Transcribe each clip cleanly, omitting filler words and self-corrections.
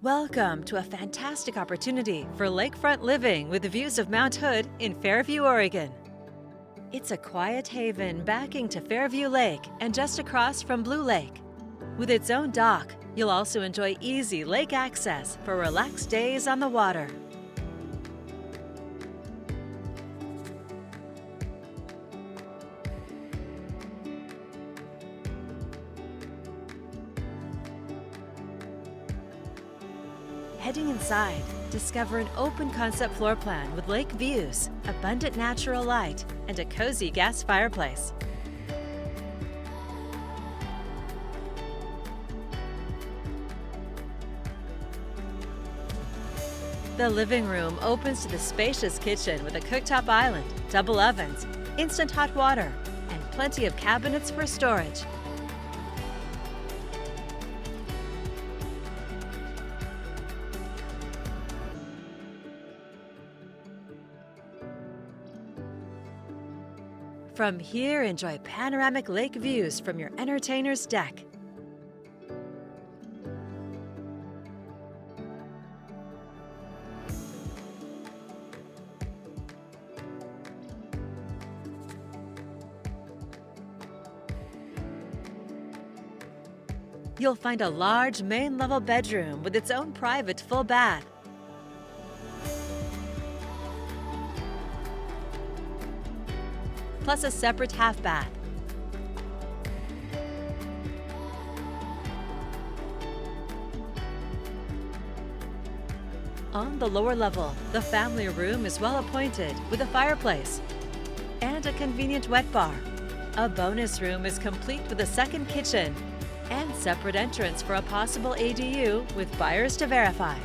Welcome to a fantastic opportunity for lakefront living with views of Mount Hood in Fairview, Oregon. It's a quiet haven backing to Fairview Lake and just across from Blue Lake. With its own dock, you'll also enjoy easy lake access for relaxed days on the water. Heading inside, discover an open concept floor plan with lake views, abundant natural light, and a cozy gas fireplace. The living room opens to the spacious kitchen with a cooktop island, double ovens, instant hot water, and plenty of cabinets for storage. From here, enjoy panoramic lake views from your entertainer's deck. You'll find a large main-level bedroom with its own private full bath. Plus a separate half bath. On the lower level, the family room is well appointed with a fireplace and a convenient wet bar. A bonus room is complete with a second kitchen and separate entrance for a possible ADU with buyers to verify.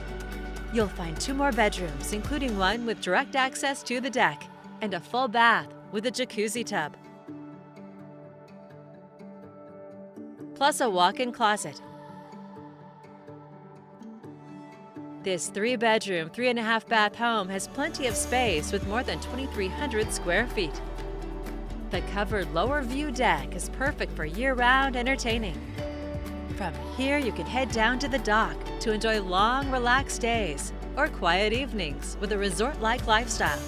You'll find 2 more bedrooms, including one with direct access to the deck and a full bath with a jacuzzi tub, plus a walk-in closet. This 3-bedroom, 3.5-bath home has plenty of space with more than 2,300 square feet. The covered lower view deck is perfect for year-round entertaining. From here, you can head down to the dock to enjoy long, relaxed days or quiet evenings with a resort-like lifestyle.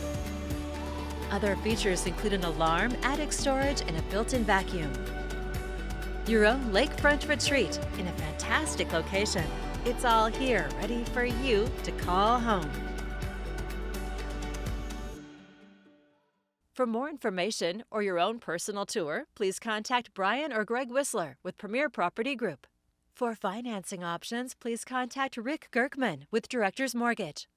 Other features include an alarm, attic storage, and a built-in vacuum. Your own lakefront retreat in a fantastic location. It's all here, ready for you to call home. For more information or your own personal tour, please contact Brian or Greg Whistler with Premier Property Group. For financing options, please contact Rick Gerkman with Directors Mortgage.